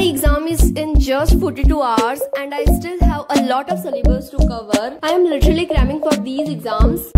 My exam is in just 42 hours and I still have a lot of syllabus to cover. I am literally cramming for these exams.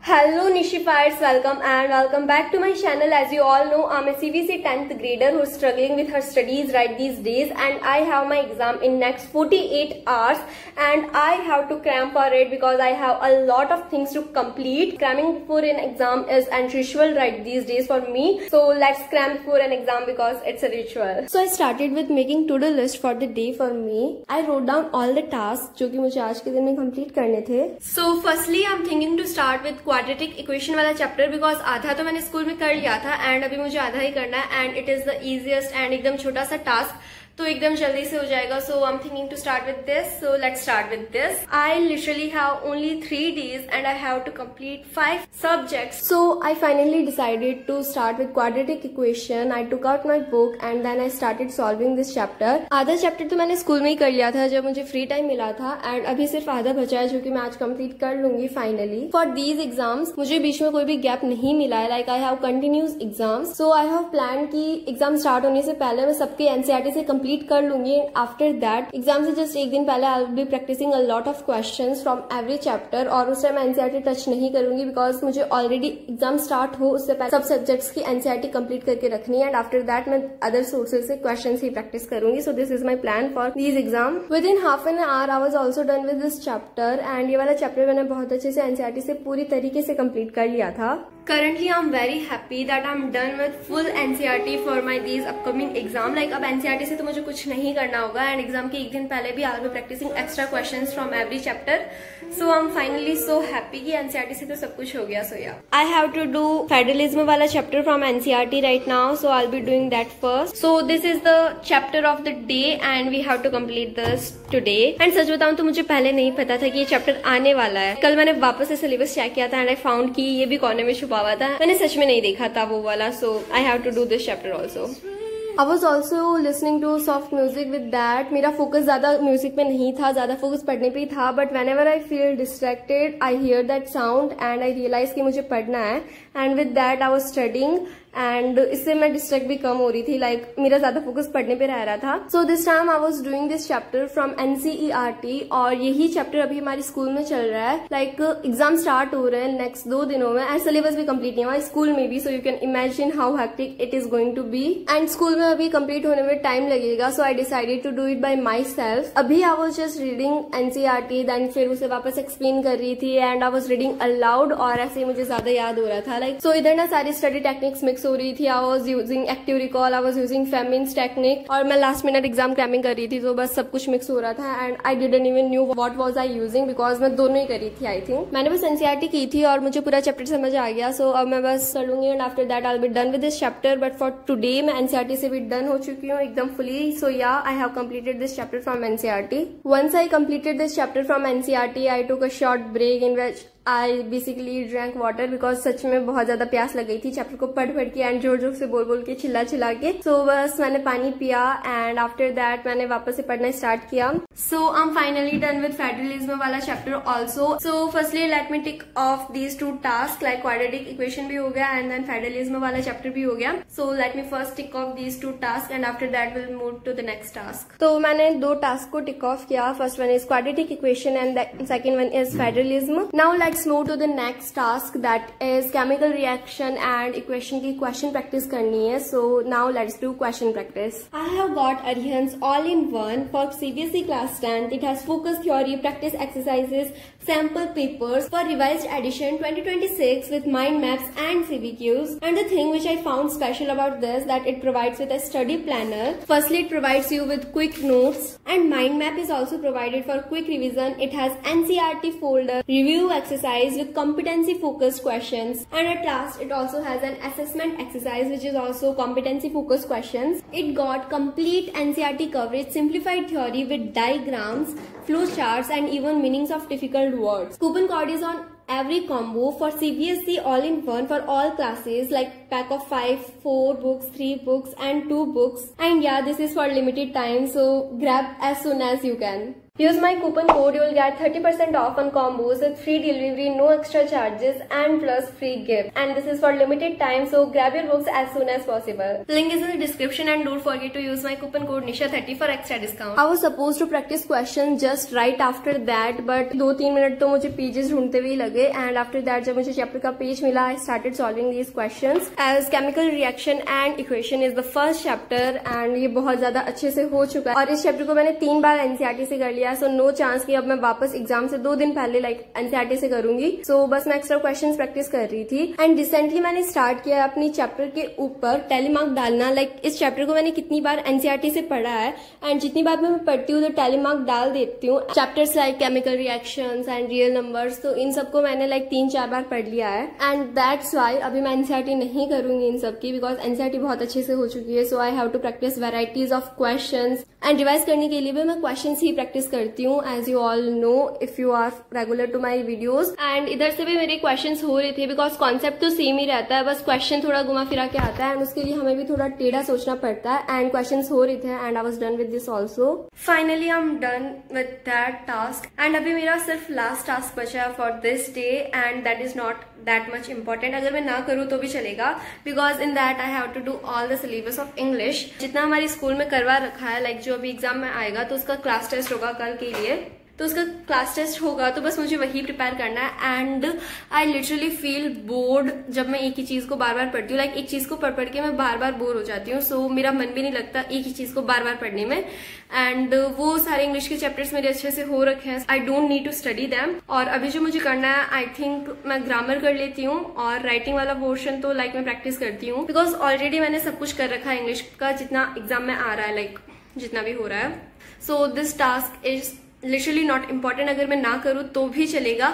Hello Nishifiers, welcome back to my channel. As you all know, I'm a CBSE 10th grader who's struggling with her studies right these days, and I have my exam in next 48 hours and I have to cram for it because I have a lot of things to complete. Cramming before an exam is a ritual right these days for me. So let's cram before an exam because it's a ritual. So I started with making to-do list for the day for me. I wrote down all the tasks जो कि मुझे आज के दिन में complete करने थे. So firstly I'm thinking to start with quadratic equation वाला चैप्टर बिकॉज आधा तो मैंने स्कूल में कर लिया था एंड अभी मुझे आधा ही करना है and it is the easiest and एकदम छोटा सा टास्क तो एकदम जल्दी से हो जाएगा. So I am thinking to start with this. So let's start with this. I literally have only 3 days and I have to complete 5 subjects. So I finally decided to start with quadratic equation. I took out my book and then I started solving this chapter. आधा chapter तो मैंने school में ही कर लिया था जब मुझे free time मिला था एंड अभी सिर्फ आधा बचा है जो कि मैं आज कंप्लीट कर लूंगी फाइनली. फॉर दीज एग्जाम्स मुझे बीच में कोई भी गैप नहीं मिला है. Like I have continuous exams. So I have plan की एग्जाम स्टार्ट होने से पहले मैं सबके एनसीईआरटी से कंप्लीट कर लूंगी. आफ्टर दैट एग्जाम से जस्ट एक दिन पहले I will be practicing a lot of questions from every chapter और उस टाइम एनसीईआरटी टच नहीं करूंगी बिकॉज मुझे ऑलरेडी एग्जाम स्टार्ट हो उससे पहले सब सब्जेक्ट्स की एनसीईआरटी कंप्लीट करके रखनी है एंड आफ्टर दैट मैं अदर सोर्सेज से क्वेश्चंस ही प्रैक्टिस करूंगी. So this is my plan for these exam. With in half an hour I was also done with this chapter and ये वाला chapter मैंने बहुत अच्छे से एनसीईआरटी से पूरी तरीके से कंप्लीट कर लिया था. Currently, I'm very happy that I'm done with full NCERT for my these upcoming exam. Like अब NCERT से तो मुझे कुछ नहीं करना होगा and exam के एक दिन पहले भी I'll be practicing extra questions from every chapter. So I'm finally so happy कि NCERT से तो सब कुछ हो गया. So yeah, I have to do federalism वाला chapter from NCERT right now. So I'll be doing that first. So this is the chapter of the day and we have to complete this today. And सच बताऊं तो मुझे पहले नहीं पता था कि ये chapter आने वाला है. कल मैंने वापस से syllabus चेक किया था and I found कि ये भी कोने में छुपा हुआ था. मैंने सच में नहीं देखा था वो वाला. So I have to do this chapter also. I was also listening to soft music with that. मेरा फोकस ज्यादा म्यूजिक पे नहीं था, ज्यादा फोकस पढ़ने पे ही था. But whenever I feel distracted, I hear that sound and I realize कि मुझे पढ़ना है. And with that I was studying. And इससे मैं डिस्ट्रैक्ट भी कम हो रही थी. लाइक मेरा ज्यादा फोकस पढ़ने पे रह रहा था. So this time I was doing this chapter from NCERT और यही चैप्टर अभी हमारे स्कूल में चल रहा है. लाइक एग्जाम स्टार्ट हो रहे हैं नेक्स्ट 2 दिनों में एंड सिलेबस भी कंप्लीट नहीं हुआ स्कूल में भी. So you can imagine how hectic it is going to be and school में अभी कंप्लीट होने में टाइम लगेगा. So I decided to do it by myself. अभी I was just reading NCERT then फिर उसे वापस एक्सप्लेन कर रही थी and I was reading aloud और ऐसे ही मुझे ज्यादा याद हो रहा था. लाइक सो इधर ना सारी स्टडी टेक्निक्स मिक्स हो रही थी. I was using active recall, I was using famines technique और मैं लास्ट मिनट एग्जाम क्रैमिंग कर रही थी. तो बस सब कुछ मिक्स हो रहा था and I didn't even knew what was I using because मैं दोनों ही करी थी. आई थिंक मैंने बस एनसीईआरटी की थी और मुझे पूरा चैप्टर समझ आ गया. सो अब मैं बस कर लूंगी and after that I will be done with this chapter. But for today मैं एनसीईआरटी से भी डन हो चुकी हूँ एकदम fully. So ya I have completed this chapter from NCERT. Once I completed this chapter from NCERT I took a short break in which I basically drank water because सच में बहुत ज्यादा प्यास लग गई थी चैप्टर को पढ़ के एंड जोर जोर से बोल के चिल्ला के. सो बस मैंने पानी पिया एंड आफ्टर दैट मैंने वापस से पढ़ना स्टार्ट किया. So I am finally done with federalism वाला chapter also. So firstly let me tick off these 2 task. Like quadratic equation भी हो गया एंड देन फेडरलिज्म वाला चैप्टर भी हो गया. So let me first tick off these 2 task and after that will move to the next task. तो मैंने 2 task को टिक ऑफ किया. First one is quadratic equation and second one is federalism. Now let's move to the next task that is chemical reaction and equation की question practice करनी है. So now let's do question practice. I have got Arihant's all-in-one for CBSE class 10th. It has focus theory, practice exercises, sample papers for revised edition 2026 with mind maps and CVQs. And the thing which I found special about this that it provides with a study planner. Firstly, it provides you with quick notes and mind map is also provided for quick revision. It has NCERT folder, review exercise with competency focused questions, and at last it also has an assessment exercise which is also competency focused questions. It got complete NCERT coverage, simplified theory with diagrams, flow charts and even meanings of difficult words. Coupon code is on every combo for CBSE all-in-one for all classes, like pack of 5, 4 books, 3 books and 2 books. And yeah, this is for limited time, so grab as soon as you can. Use my coupon code, you will get 30% off on combos with free delivery, no extra charges and plus free gift. And this is for limited time, so grab your books as soon as possible. Link is in the description and don't forget to use my coupon code Nisha30 for extra discount. I was supposed to practice questions just right after that, but 2-3 minute तो मुझे pages ढूंढते हुए लगे, and after that जब मुझे chapter का page मिला, I started solving these questions. As chemical reaction and equation is the first chapter and ये बहुत ज्यादा अच्छे से हो चुका है, और इस chapter को मैंने 3 बार NCERT से कर लिया, सो नो चांस कि अब मैं वापस एग्जाम से 2 दिन पहले NCERT से करूंगी. सो बस मैं एक्स्ट्रा क्वेश्चंस प्रैक्टिस कर रही थी. एंड रिसेंटली मैंने स्टार्ट किया अपनी चैप्टर के ऊपर टेलीमार्क डालना. इस चैप्टर को मैंने कितनी बार NCERT से पढ़ा है, एंड जितनी बार मैं पढ़ती हूँ तो टेलीमार्क डाल देती हूँ. Chapters like chemical reactions and real numbers, तो इन सबको मैंने 3-4 बार पढ़ लिया है. एंड दैट्स वाई अभी मैं NCERT नहीं करूंगी इन सबकी, बिकॉज NCERT बहुत अच्छे से हो चुकी है. So I have to practice varieties of questions, and revise करने के लिए भी मैं क्वेश्चंस ही प्रैक्टिस करती हूँ, as you all know if you are regular to my videos. And इधर से भी मेरे क्वेश्चंस हो रहे थे, बिकॉज कॉन्सेप्ट तो सेम ही रहता है, बस क्वेश्चन थोड़ा घुमा फिरा के आता है, एंड उसके लिए हमें भी थोड़ा टेढ़ा सोचना पड़ता है. एंड क्वेश्चंस हो रहे थे, and I was done with this also. Finally I am done with that task, and अभी मेरा सिर्फ लास्ट टास्क बचा है for this day, and that is not that much important. अगर मैं ना करूँ तो भी चलेगा, because in that I have to do all the syllabus of English, जितना हमारी स्कूल में करवा रखा है. जो अभी एग्जाम में आएगा तो उसका क्लास टेस्ट होगा कल के लिए, तो उसका क्लास टेस्ट होगा, तो बस मुझे वही प्रिपेयर करना है. And I literally feel bored जब मैं एक ही चीज को बार बार पढ़ती हूँ. एक चीज को पढ़ के मैं बार बार बोर हो जाती हूँ. सो मेरा मन भी नहीं लगता एक ही चीज को बार बार पढ़ने में. एंड वो सारे इंग्लिश के चैप्टर्स मेरे अच्छे से हो रखे हैं. I don't need to study them. और अभी जो मुझे करना है, आई थिंक मैं ग्रामर कर लेती हूँ, और राइटिंग वाला पोर्शन तो मैं प्रैक्टिस करती हूँ, बिकॉज ऑलरेडी मैंने सब कुछ कर रखा है इंग्लिश का, जितना एग्जाम में आ रहा है, जितना भी हो रहा है. So this task is literally not important. अगर मैं ना करूँ तो भी चलेगा,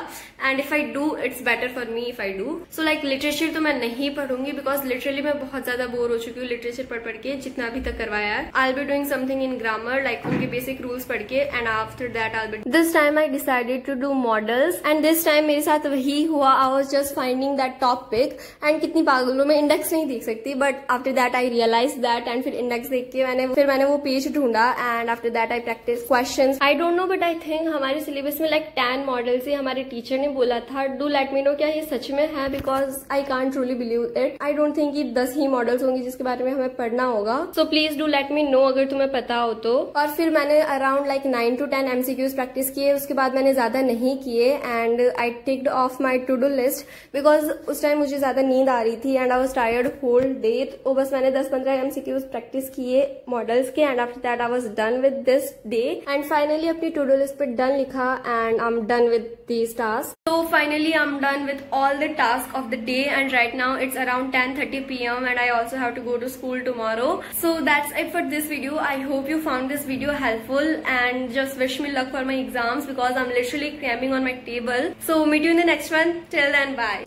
and if I do it's better for me if I do. So literature तो मैं नहीं पढ़ूंगी, बिकॉज लिटरली मैं बहुत ज्यादा बोर हो चुकी हूँ लिटरेचर पढ़ के, जितना अभी तक करवाया है. I will be doing something in grammar, उनके बेसिक रूल्स पढ़ के, and after that I will this time I decided to do models. And this time मेरे साथ वही हुआ. I was just finding that topic, and कितनी पागलों में इंडेक्स नहीं देख सकती, but after that I realize that, and फिर इंडेक्स देख के मैंने वो पेज ढूंढा, and after that I practice questions. I don't know, but I think हमारे सिलेबस में 10 मॉडल्स ही हमारे टीचर ने बोला था. डू लेट मी नो क्या ये सच में है, because I can't truly believe it. I don't think कि 10 ही मॉडल्स होंगे जिसके बारे में हमें पढ़ना होगा. So please do let me know अगर तुम्हें पता हो तो. और फिर मैंने अराउंड 9 to 10 MCQs प्रैक्टिस किए. उसके बाद मैंने ज्यादा नहीं किए, and I ticked off my to do list, because उस टाइम मुझे ज्यादा नींद आ रही थी, and I was tired whole day. तो बस मैंने 10-15 MCQs प्रैक्टिस किए मॉडल्स के, and after that I was done with this day. And finally अपनी टू डू लिस्ट पे डन लिखा, and I'm done with these tasks. So finally I'm done with all the tasks of the day, and right now it's around 10:30 PM, and I also have to go to school tomorrow. So that's it for this video. I hope you found this video helpful, and just wish me luck for my exams, because I'm literally cramming on my table. So meet you in the next one. Till then, bye.